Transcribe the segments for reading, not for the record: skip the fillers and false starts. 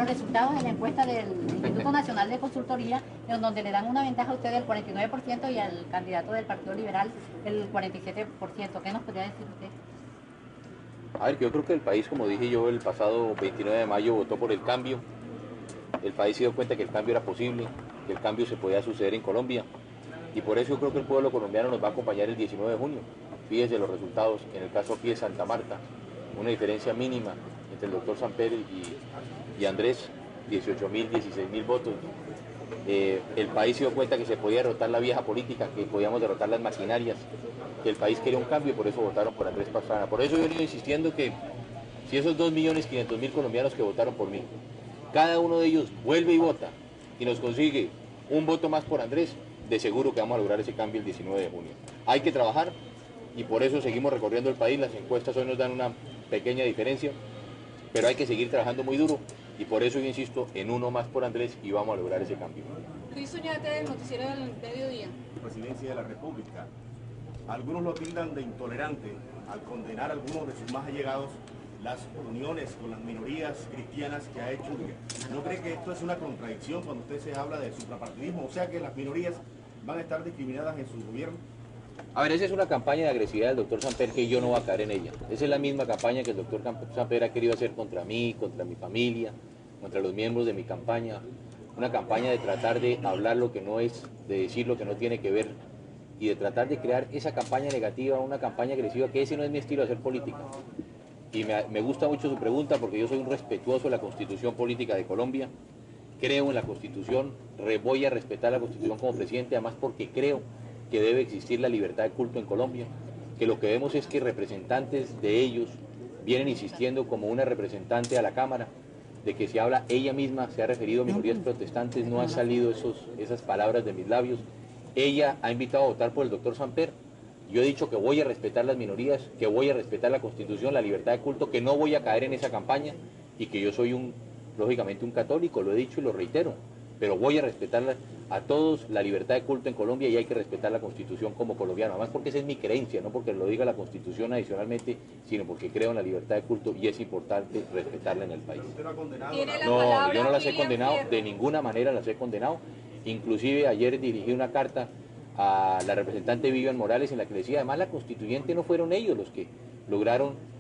los resultados en la encuesta del Instituto Nacional de Consultoría, en donde le dan una ventaja a usted del 49% y al candidato del Partido Liberal el 47%. ¿Qué nos podría decir usted? A ver, yo creo que el país, como dije yo, el pasado 29 de mayo votó por el cambio. El país se dio cuenta que el cambio era posible, que el cambio se podía suceder en Colombia. Y por eso yo creo que el pueblo colombiano nos va a acompañar el 19 de junio. Fíjense los resultados, en el caso aquí de Santa Marta, una diferencia mínima entre el doctor Samper y Andrés, 18.000, 16.000 votos. El país se dio cuenta que se podía derrotar la vieja política, que podíamos derrotar las maquinarias, que el país quería un cambio y por eso votaron por Andrés Pastrana. Por eso yo he venido insistiendo que si esos 2.500.000 colombianos que votaron por mí, cada uno de ellos vuelve y vota y nos consigue un voto más por Andrés, de seguro que vamos a lograr ese cambio el 19 de junio. Hay que trabajar y por eso seguimos recorriendo el país. Las encuestas hoy nos dan una pequeña diferencia, pero hay que seguir trabajando muy duro y por eso yo insisto en uno más por Andrés y vamos a lograr ese cambio. Luis Oñate, del Noticiero del Mediodía. Presidencia de la República. Algunos lo tildan de intolerante al condenar a algunos de sus más allegados las uniones con las minorías cristianas que ha hecho. ¿No cree que esto es una contradicción cuando usted se habla de suprapartidismo? O sea que las minorías van a estar discriminadas en su gobierno. A ver, esa es una campaña de agresividad del doctor Samper que yo no voy a caer en ella. Esa es la misma campaña que el doctor Samper ha querido hacer contra mí, contra mi familia, contra los miembros de mi campaña. Una campaña de tratar de hablar lo que no es, de decir lo que no tiene que ver y de tratar de crear esa campaña negativa, una campaña agresiva, que ese no es mi estilo de hacer política. Y me gusta mucho su pregunta porque yo soy un respetuoso de la Constitución Política de Colombia, creo en la Constitución, voy a respetar la Constitución como presidente, además porque creo que debe existir la libertad de culto en Colombia, que lo que vemos es que representantes de ellos vienen insistiendo como una representante a la Cámara, de que se habla, ella misma se ha referido a minorías protestantes, no han salido esas palabras de mis labios. Ella ha invitado a votar por el doctor Samper. Yo he dicho que voy a respetar las minorías, que voy a respetar la Constitución, la libertad de culto, que no voy a caer en esa campaña y que yo soy lógicamente un católico, lo he dicho y lo reitero, pero voy a respetar a todos la libertad de culto en Colombia y hay que respetar la Constitución como colombiano, además porque esa es mi creencia, no porque lo diga la Constitución adicionalmente, sino porque creo en la libertad de culto y es importante respetarla en el país. No, yo no las he condenado, de ninguna manera las he condenado, inclusive ayer dirigí una carta a la representante Vivian Morales en la que decía, además la constituyente no fueron ellos los que lograron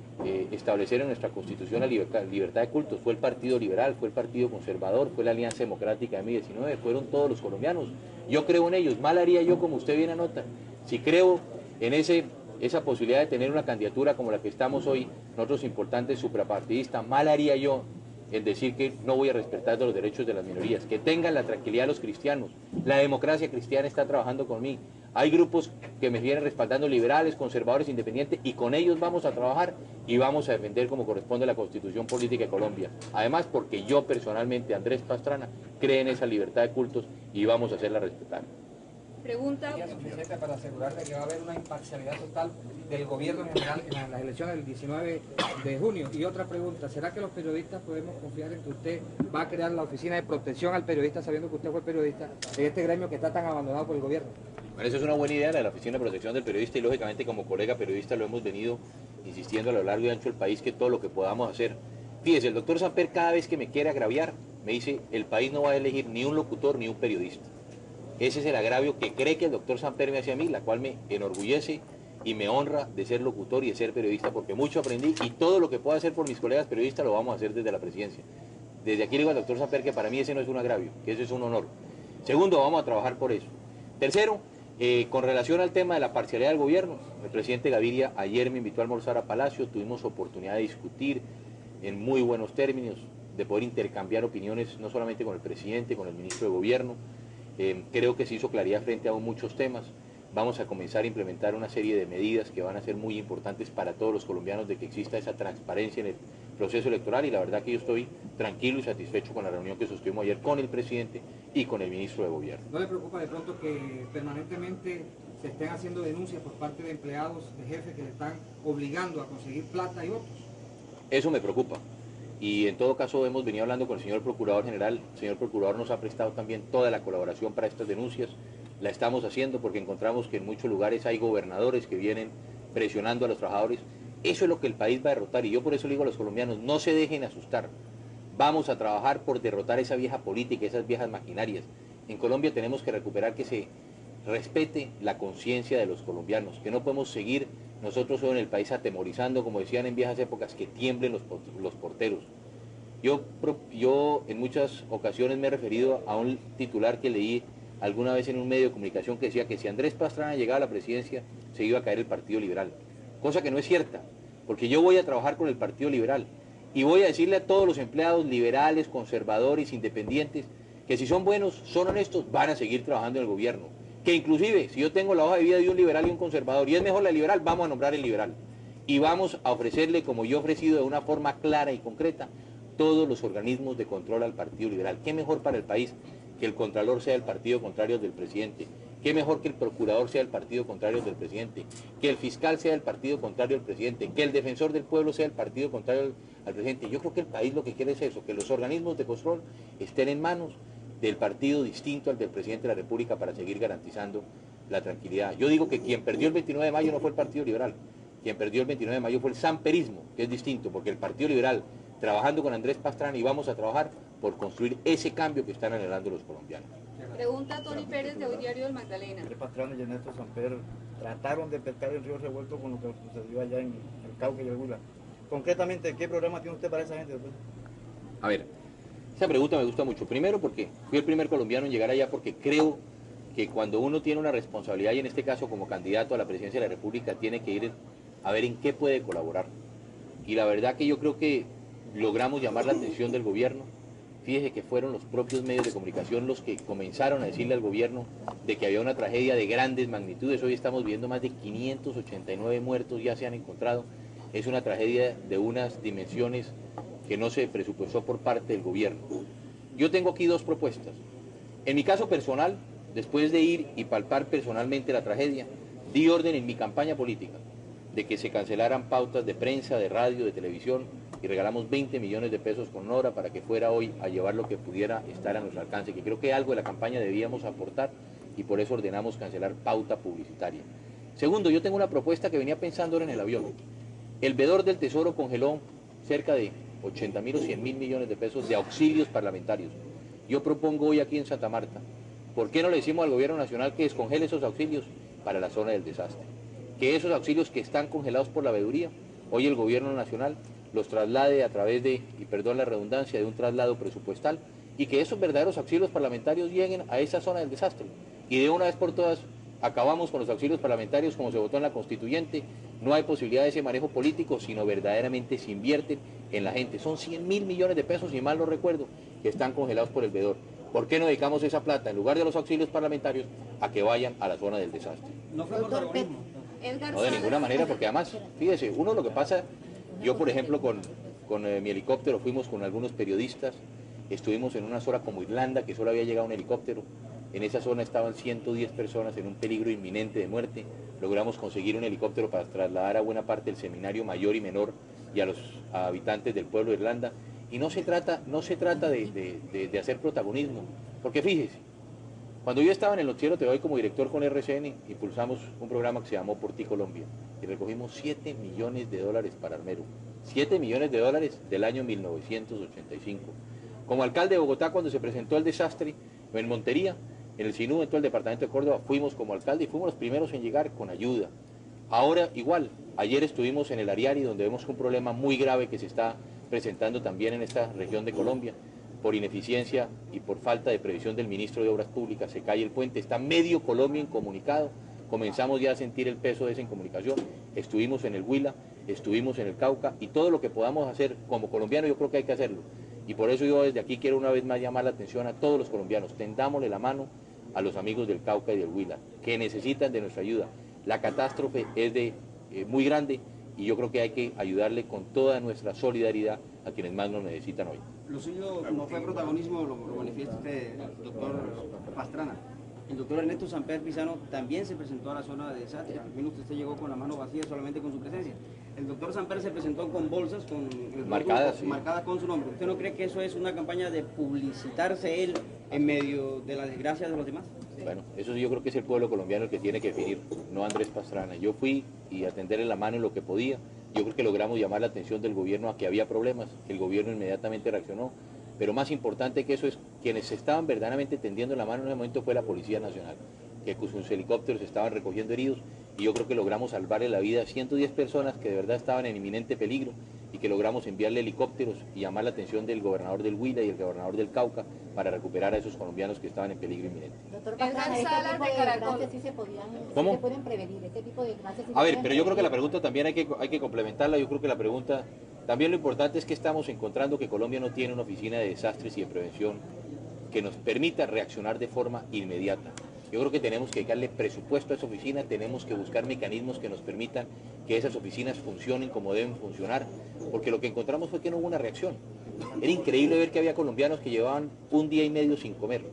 establecer en nuestra Constitución la libertad de cultos, fue el Partido Liberal, fue el Partido Conservador, fue la Alianza Democrática de M19, fueron todos los colombianos. Yo creo en ellos, mal haría yo, como usted bien anota, si creo en esa posibilidad de tener una candidatura como la que estamos hoy, nosotros importantes suprapartidistas, mal haría yo en decir que no voy a respetar los derechos de las minorías, que tengan la tranquilidad los cristianos, la democracia cristiana está trabajando conmigo, hay grupos que me vienen respaldando, liberales, conservadores, independientes, y con ellos vamos a trabajar y vamos a defender como corresponde la Constitución Política de Colombia. Además, porque yo personalmente, Andrés Pastrana, creo en esa libertad de cultos y vamos a hacerla respetar. Pregunta. ¿Es suficiente para asegurar de que va a haber una imparcialidad total del gobierno en general en las elecciones del 19 de junio? Y otra pregunta, ¿será que los periodistas podemos confiar en que usted va a crear la oficina de protección al periodista, sabiendo que usted fue periodista, en este gremio que está tan abandonado por el gobierno? Bueno, eso es una buena idea, la oficina de protección del periodista, y lógicamente como colega periodista lo hemos venido insistiendo a lo largo y ancho del país que todo lo que podamos hacer. Fíjese, el doctor Samper cada vez que me quiere agraviar me dice, el país no va a elegir ni un locutor ni un periodista. Ese es el agravio que cree que el doctor Samper me hace a mí, la cual me enorgullece y me honra de ser locutor y de ser periodista, porque mucho aprendí y todo lo que pueda hacer por mis colegas periodistas lo vamos a hacer desde la presidencia. Desde aquí le digo al doctor Samper que para mí ese no es un agravio, que eso es un honor. Segundo, vamos a trabajar por eso. Tercero, con relación al tema de la parcialidad del gobierno, el presidente Gaviria ayer me invitó a almorzar a Palacio, tuvimos oportunidad de discutir en muy buenos términos, de poder intercambiar opiniones no solamente con el presidente, con el ministro de Gobierno. Creo que se hizo claridad frente a muchos temas. Vamos a comenzar a implementar una serie de medidas que van a ser muy importantes para todos los colombianos, de que exista esa transparencia en el proceso electoral, y la verdad que yo estoy tranquilo y satisfecho con la reunión que sostuvimos ayer con el presidente y con el ministro de Gobierno. ¿No le preocupa de pronto que permanentemente se estén haciendo denuncias por parte de empleados, de jefes que le están obligando a conseguir plata y votos? Eso me preocupa. Y en todo caso hemos venido hablando con el señor Procurador General. El señor Procurador nos ha prestado también toda la colaboración para estas denuncias. La estamos haciendo porque encontramos que en muchos lugares hay gobernadores que vienen presionando a los trabajadores. Eso es lo que el país va a derrotar, y yo por eso le digo a los colombianos, no se dejen asustar. Vamos a trabajar por derrotar esa vieja política, esas viejas maquinarias. En Colombia tenemos que recuperar que se respete la conciencia de los colombianos, que no podemos seguir nosotros hoy en el país atemorizando, como decían en viejas épocas, que tiemblen los porteros. Yo en muchas ocasiones me he referido a un titular que leí alguna vez en un medio de comunicación que decía que si Andrés Pastrana llegaba a la presidencia se iba a caer el Partido Liberal, cosa que no es cierta, porque yo voy a trabajar con el Partido Liberal y voy a decirle a todos los empleados liberales, conservadores, independientes, que si son buenos, son honestos, van a seguir trabajando en el gobierno, que inclusive si yo tengo la hoja de vida de un liberal y un conservador y es mejor la liberal, vamos a nombrar el liberal y vamos a ofrecerle, como yo he ofrecido de una forma clara y concreta, todos los organismos de control al Partido Liberal. ¿Qué mejor para el país que el Contralor sea el partido contrario del presidente? ¿Qué mejor que el Procurador sea el partido contrario del presidente? Que el fiscal sea el partido contrario del presidente, que el defensor del pueblo sea el partido contrario al presidente. Yo creo que el país lo que quiere es eso, que los organismos de control estén en manos del partido distinto al del presidente de la República para seguir garantizando la tranquilidad. Yo digo que quien perdió el 29 de mayo no fue el Partido Liberal, quien perdió el 29 de mayo fue el samperismo, que es distinto, porque el Partido Liberal, trabajando con Andrés Pastrana, y vamos a trabajar por construir ese cambio que están anhelando los colombianos. Pregunta Tony Pérez de Hoy Diario del Magdalena. Andrés Pastrana y Ernesto Samper trataron de pescar en Río Revuelto con lo que sucedió allá en el Cauca y el Huila. Concretamente, ¿qué programa tiene usted para esa gente, doctor? A ver, esa pregunta me gusta mucho. Primero porque fui el primer colombiano en llegar allá, porque creo que cuando uno tiene una responsabilidad, y en este caso como candidato a la presidencia de la República, tiene que ir a ver en qué puede colaborar. Y la verdad que yo creo que logramos llamar la atención del gobierno. Fíjese que fueron los propios medios de comunicación los que comenzaron a decirle al gobierno de que había una tragedia de grandes magnitudes. Hoy estamos viendo más de 589 muertos ya se han encontrado. Es una tragedia de unas dimensiones que no se presupuestó por parte del gobierno. Yo tengo aquí dos propuestas. En mi caso personal, después de ir y palpar personalmente la tragedia, di orden en mi campaña política de que se cancelaran pautas de prensa, de radio, de televisión, y regalamos 20 millones de pesos con Nora para que fuera hoy a llevar lo que pudiera estar a nuestro alcance, que creo que algo de la campaña debíamos aportar y por eso ordenamos cancelar pauta publicitaria. Segundo, yo tengo una propuesta que venía pensando en el avión. El veedor del Tesoro congeló cerca de 80.000 o 100.000 millones de pesos de auxilios parlamentarios. Yo propongo hoy aquí en Santa Marta, ¿por qué no le decimos al gobierno nacional que descongele esos auxilios para la zona del desastre? Que esos auxilios que están congelados por la veeduría, hoy el gobierno nacional los traslade a través de, y perdón la redundancia, de un traslado presupuestal, y que esos verdaderos auxilios parlamentarios lleguen a esa zona del desastre. Y de una vez por todas acabamos con los auxilios parlamentarios como se votó en la Constituyente. No hay posibilidad de ese manejo político, sino verdaderamente se invierten en la gente. Son 100.000 millones de pesos, si mal no recuerdo, que están congelados por el veedor. ¿Por qué no dedicamos esa plata, en lugar de los auxilios parlamentarios, a que vayan a la zona del desastre? No fue protagonismo. Edgar No, de ninguna manera, porque además, fíjese, uno lo que pasa, yo por ejemplo con mi helicóptero fuimos con algunos periodistas, estuvimos en una zona como Irlanda, que solo había llegado un helicóptero, en esa zona estaban 110 personas en un peligro inminente de muerte, logramos conseguir un helicóptero para trasladar a buena parte del seminario mayor y menor y a los habitantes del pueblo de Irlanda, y no se trata de hacer protagonismo, porque fíjese, cuando yo estaba en el Noticiero TV como director con RCN, impulsamos un programa que se llamó Por Ti Colombia y recogimos 7 millones de dólares para Armero. 7 millones de dólares del año 1985. Como alcalde de Bogotá, cuando se presentó el desastre en Montería, en el SINU, en todo el departamento de Córdoba, fuimos como alcalde y fuimos los primeros en llegar con ayuda. Ahora igual, ayer estuvimos en el Ariari, donde vemos un problema muy grave que se está presentando también en esta región de Colombia. Por ineficiencia y por falta de previsión del ministro de Obras Públicas, se cae el puente, está medio Colombia incomunicado, comenzamos ya a sentir el peso de esa incomunicación, estuvimos en el Huila, estuvimos en el Cauca, y todo lo que podamos hacer como colombianos yo creo que hay que hacerlo, y por eso yo desde aquí quiero una vez más llamar la atención a todos los colombianos, tendámosle la mano a los amigos del Cauca y del Huila, que necesitan de nuestra ayuda. La catástrofe es muy grande, y yo creo que hay que ayudarle con toda nuestra solidaridad a quienes más nos necesitan hoy. Lo suyo no fue protagonismo, lo manifiesta usted, doctor Pastrana. El doctor Ernesto Samper Pizano también se presentó a la zona de desastre. Al menos usted llegó con la mano vacía solamente con su presencia. El doctor Samper se presentó con bolsas marcadas con su nombre. ¿Usted no cree que eso es una campaña de publicitarse él en medio de la desgracia de los demás? Bueno, eso yo creo que es el pueblo colombiano el que tiene que definir, no Andrés Pastrana. Yo fui y a tenderle la mano en lo que podía. Yo creo que logramos llamar la atención del gobierno a que había problemas. El gobierno inmediatamente reaccionó. pero más importante que eso es quienes estaban verdaderamente tendiendo la mano en ese momento fue la Policía Nacional, que con sus helicópteros estaban recogiendo heridos, y yo creo que logramos salvarle la vida a 110 personas que de verdad estaban en inminente peligro, y que logramos enviarle helicópteros y llamar la atención del gobernador del Huila y el gobernador del Cauca para recuperar a esos colombianos que estaban en peligro inminente. Doctor Edgar Pastrana, este Salas tipo de de Caracol. desgracias sí ¿Cómo? se pueden prevenir, este tipo de desgracias sí se A ver, pueden pero yo creo que la prevenir. pregunta también hay que complementarla. Yo creo que la pregunta, también lo importante es que estamos encontrando que Colombia no tiene una oficina de desastres y de prevención que nos permita reaccionar de forma inmediata. Yo creo que tenemos que darle presupuesto a esa oficina, tenemos que buscar mecanismos que nos permitan que esas oficinas funcionen como deben funcionar, porque lo que encontramos fue que no hubo una reacción. Era increíble ver que había colombianos que llevaban un día y medio sin comer,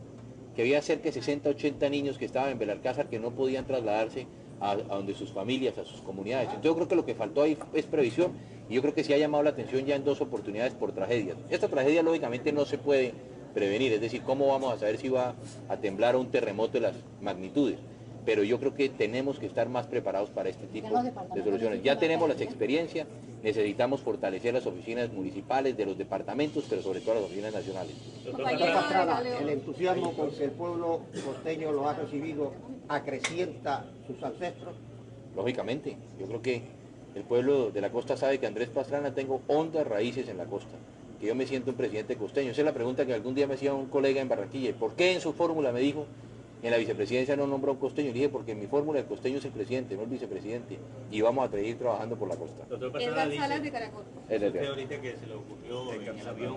que había cerca de 60, 80 niños que estaban en Belalcázar que no podían trasladarse a donde sus familias, a sus comunidades. Entonces yo creo que lo que faltó ahí es previsión, y yo creo que sí ha llamado la atención ya en 2 oportunidades por tragedias. Esta tragedia lógicamente no se puede prevenir, es decir, ¿cómo vamos a saber si va a temblar o un terremoto de las magnitudes? Pero yo creo que tenemos que estar más preparados para este tipo de soluciones. Ya tenemos las experiencias, necesitamos fortalecer las oficinas municipales de los departamentos, pero sobre todo las oficinas nacionales. Compañero Pastrana, de el León. entusiasmo con que el pueblo costeño lo ha recibido acrecienta sus ancestros. Lógicamente, yo creo que el pueblo de la costa sabe que Andrés Pastrana tengo hondas raíces en la costa, que yo me siento un presidente costeño. Esa es la pregunta que algún día me hacía un colega en Barranquilla. ¿Por qué en su fórmula me dijo, en la vicepresidencia no nombró un costeño? Y dije, porque en mi fórmula el costeño es el presidente, no el vicepresidente, y vamos a seguir trabajando por la costa. Doctor Pastrana Edgar Salas de dice, Caracol. usted ahorita que se le ocurrió en el avión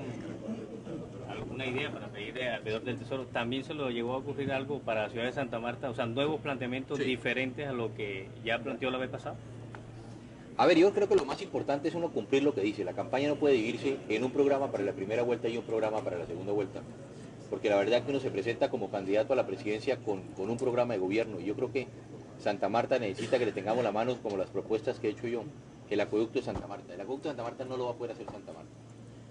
alguna idea para pedir alrededor del Tesoro, ¿también se lo llegó a ocurrir algo para la ciudad de Santa Marta? O sea, nuevos planteamientos diferentes a lo que ya planteó la vez pasada. A ver, yo creo que lo más importante es uno cumplir lo que dice. La campaña no puede dividirse en un programa para la primera vuelta y un programa para la segunda vuelta, porque la verdad es que uno se presenta como candidato a la presidencia con un programa de gobierno, y yo creo que Santa Marta necesita que le tengamos la mano como las propuestas que he hecho yo, el acueducto de Santa Marta. El acueducto de Santa Marta no lo va a poder hacer Santa Marta.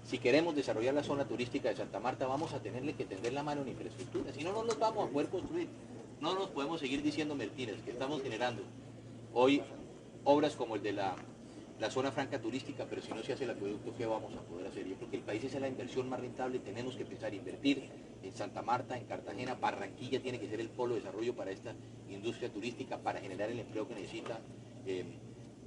Si queremos desarrollar la zona turística de Santa Marta, vamos a tenerle que tender la mano en infraestructura, si no, no nos vamos a poder construir. No nos podemos seguir diciendo mentiras, que estamos generando hoy obras como el de la zona franca turística, pero si no se hace el acueducto, ¿qué vamos a poder hacer? Yo creo que el país es la inversión más rentable, tenemos que empezar a invertir en Santa Marta, en Cartagena. Barranquilla tiene que ser el polo de desarrollo para esta industria turística, para generar el empleo que necesita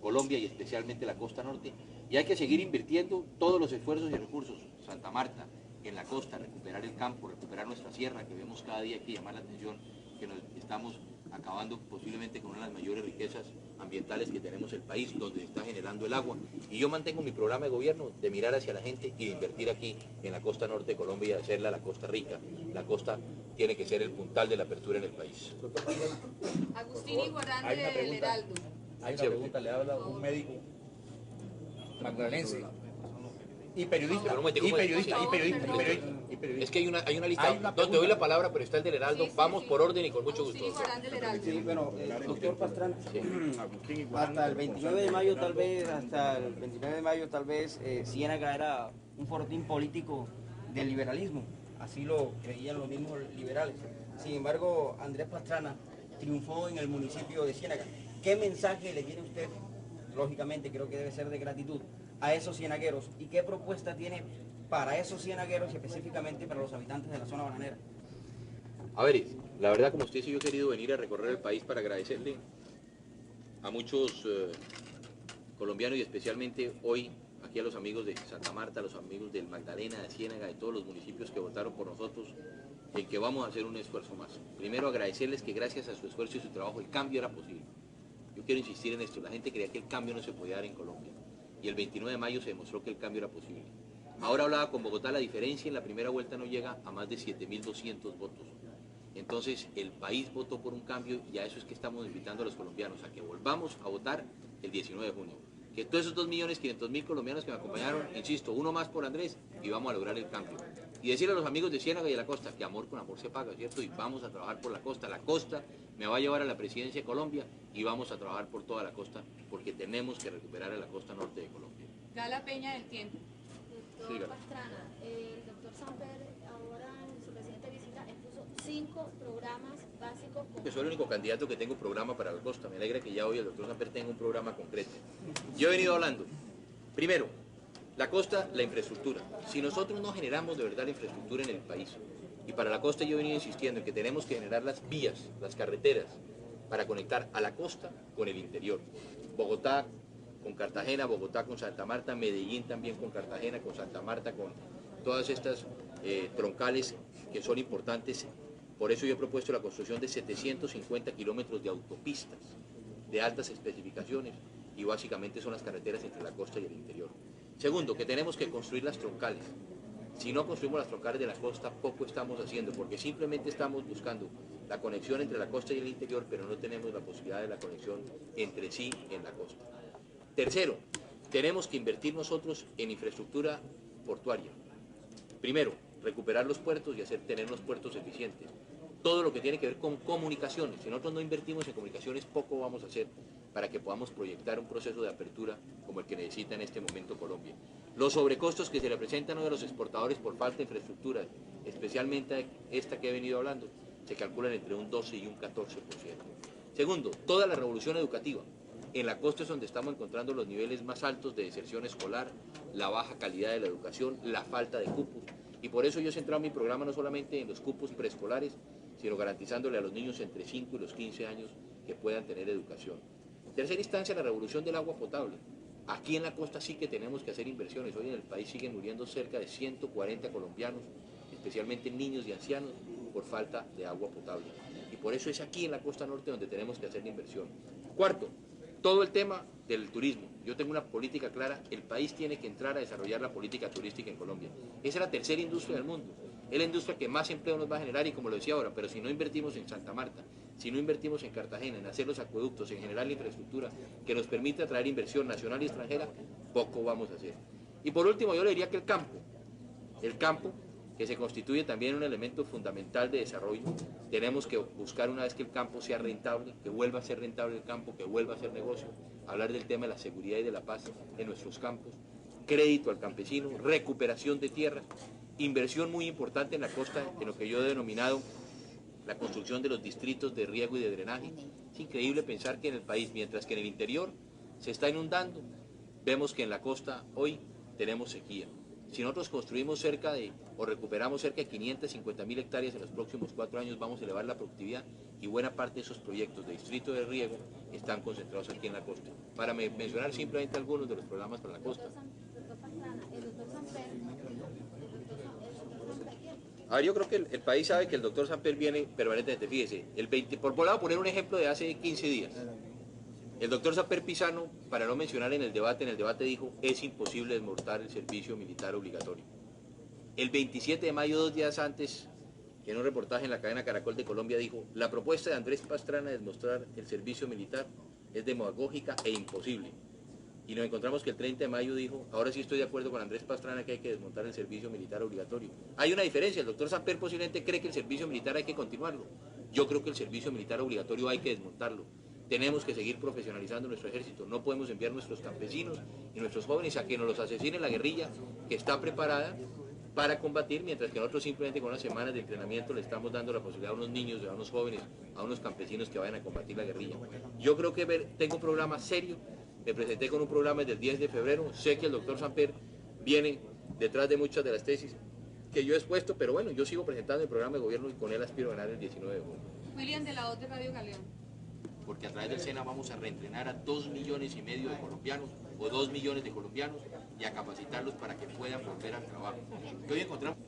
Colombia y especialmente la costa norte. Y hay que seguir invirtiendo todos los esfuerzos y recursos. Santa Marta, en la costa, recuperar el campo, recuperar nuestra sierra, que vemos cada día, hay que llamar la atención que nos estamos acabando posiblemente con una de las mayores riquezas ambientales que tenemos el país, donde se está generando el agua. Y yo mantengo mi programa de gobierno de mirar hacia la gente y de invertir aquí en la costa norte de Colombia y de hacerla la costa rica. La costa tiene que ser el puntal de la apertura en el país. Agustín Iguarán del Heraldo. Hay una pregunta, le habla un médico magdalense y periodista, Pero un momentico, y periodista. Es que hay una lista. Hay una No, te doy pregunta. la palabra, pero está el del Heraldo. Sí, sí, Vamos sí. por orden y con mucho gusto. Agustín Iguarán del Heraldo. Sí, bueno, doctor Pastrana, Agustín Iguarán, hasta el 29 de mayo tal vez, Ciénaga era un fortín político del liberalismo, así lo creían los mismos liberales. Sin embargo, Andrés Pastrana triunfó en el municipio de Ciénaga. ¿Qué mensaje le tiene usted? Lógicamente creo que debe ser de gratitud a esos cienagueros, y qué propuesta tiene para esos cienagueros y específicamente para los habitantes de la zona bananera. A ver, la verdad, como usted dice, yo he querido venir a recorrer el país para agradecerle a muchos colombianos, y especialmente hoy aquí a los amigos de Santa Marta, a los amigos del Magdalena, de Ciénaga, de todos los municipios que votaron por nosotros, en que vamos a hacer un esfuerzo más. Primero, agradecerles que gracias a su esfuerzo y su trabajo el cambio era posible. Yo quiero insistir en esto, la gente creía que el cambio no se podía dar en Colombia, y el 29 de mayo se demostró que el cambio era posible. Ahora hablaba con Bogotá, la diferencia en la primera vuelta no llega a más de 7.200 votos. Entonces el país votó por un cambio, y a eso es que estamos invitando a los colombianos, a que volvamos a votar el 19 de junio. Que todos esos 2.500.000 colombianos que me acompañaron, insisto, uno más por Andrés, y vamos a lograr el cambio. Y decirle a los amigos de Ciénaga y de la costa que amor con amor se paga, ¿cierto? Y vamos a trabajar por la costa. La costa me va a llevar a la presidencia de Colombia, y vamos a trabajar por toda la costa, porque tenemos que recuperar a la costa norte de Colombia. Gala Peña del Tiempo. Doctor Siga. Pastrana, el doctor Samper ahora en su reciente visita expuso 5 programas básicos. Que soy el único candidato que tengo programa para la costa. Me alegra que ya hoy el doctor Samper tenga un programa concreto. Yo he venido hablando, primero, La costa, la infraestructura. Si nosotros no generamos de verdad la infraestructura en el país, y para la costa yo he venido insistiendo en que tenemos que generar las vías, las carreteras, para conectar a la costa con el interior. Bogotá con Cartagena, Bogotá con Santa Marta, Medellín también con Cartagena, con Santa Marta, con todas estas troncales que son importantes. Por eso yo he propuesto la construcción de 750 kilómetros de autopistas de altas especificaciones y básicamente son las carreteras entre la costa y el interior. Segundo, que tenemos que construir las troncales. Si no construimos las troncales de la costa, poco estamos haciendo, porque simplemente estamos buscando la conexión entre la costa y el interior, pero no tenemos la posibilidad de la conexión entre sí en la costa. Tercero, tenemos que invertir nosotros en infraestructura portuaria. Primero, recuperar los puertos y tener unos puertos eficientes. Todo lo que tiene que ver con comunicaciones. Si nosotros no invertimos en comunicaciones, poco vamos a hacer para que podamos proyectar un proceso de apertura como el que necesita en este momento Colombia. Los sobrecostos que se le presentan hoy a los exportadores por falta de infraestructura, especialmente esta que he venido hablando, se calculan entre un 12 y un 14%. Segundo, toda la revolución educativa. En la costa es donde estamos encontrando los niveles más altos de deserción escolar, la baja calidad de la educación, la falta de cupos. Y por eso yo he centrado mi programa no solamente en los cupos preescolares, sino garantizándole a los niños entre 5 y los 15 años que puedan tener educación. En tercera instancia, la revolución del agua potable. Aquí en la costa sí que tenemos que hacer inversiones. Hoy en el país siguen muriendo cerca de 140 colombianos, especialmente niños y ancianos, por falta de agua potable. Y por eso es aquí en la costa norte donde tenemos que hacer la inversión. Cuarto, todo el tema del turismo. Yo tengo una política clara, el país tiene que entrar a desarrollar la política turística en Colombia. Esa es la tercera industria del mundo. Es la industria que más empleo nos va a generar y como lo decía ahora, pero si no invertimos en Santa Marta, si no invertimos en Cartagena, en hacer los acueductos, en generar la infraestructura que nos permite atraer inversión nacional y extranjera, poco vamos a hacer. Y por último yo le diría que el campo, que se constituye también un elemento fundamental de desarrollo, tenemos que buscar una vez que el campo sea rentable, que vuelva a ser rentable el campo, que vuelva a ser negocio, hablar del tema de la seguridad y de la paz en nuestros campos, crédito al campesino, recuperación de tierras, inversión muy importante en la costa, en lo que yo he denominado la construcción de los distritos de riego y de drenaje. Es increíble pensar que en el país, mientras que en el interior se está inundando, vemos que en la costa hoy tenemos sequía. Si nosotros construimos o recuperamos cerca de 550.000 hectáreas en los próximos 4 años, vamos a elevar la productividad y buena parte de esos proyectos de distrito de riego están concentrados aquí en la costa. Para mencionar simplemente algunos de los programas para la costa. A ver, yo creo que el país sabe que el doctor Samper viene permanentemente, fíjese, voy a poner un ejemplo de hace 15 días. El doctor Samper Pizano, para no mencionar en el debate dijo, es imposible desmontar el servicio militar obligatorio. El 27 de mayo, 2 días antes, en un reportaje en la cadena Caracol de Colombia dijo, la propuesta de Andrés Pastrana de desmostrar el servicio militar es demagógica e imposible. Y nos encontramos que el 30 de mayo dijo, ahora sí estoy de acuerdo con Andrés Pastrana que hay que desmontar el servicio militar obligatorio. Hay una diferencia, el doctor Samper posiblemente cree que el servicio militar hay que continuarlo. Yo creo que el servicio militar obligatorio hay que desmontarlo. Tenemos que seguir profesionalizando nuestro ejército. No podemos enviar a nuestros campesinos y nuestros jóvenes a que nos los asesine la guerrilla que está preparada para combatir, mientras que nosotros simplemente con unas semanas de entrenamiento le estamos dando la posibilidad a unos niños, a unos jóvenes, a unos campesinos que vayan a combatir la guerrilla. Yo creo que tengo un programa serio, me presenté con un programa desde el 10 de febrero, sé que el doctor Samper viene detrás de muchas de las tesis que yo he expuesto, pero bueno, yo sigo presentando el programa de gobierno y con él aspiro a ganar el 19 de junio. William de la voz de Radio Galeón. Porque a través del SENA vamos a reentrenar a 2,5 millones de colombianos o 2 millones de colombianos y a capacitarlos para que puedan volver al trabajo. Que hoy encontramos...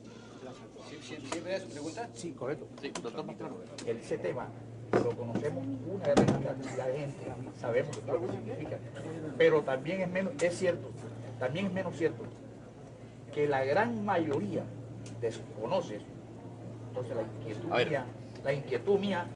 ¿Sí, pregunta? Sí, correcto. Sí, doctor Pastrana. Ese tema lo conocemos una gran cantidad de gente, sabemos lo que significa, pero también es menos cierto que la gran mayoría desconoce eso. Entonces la inquietud mía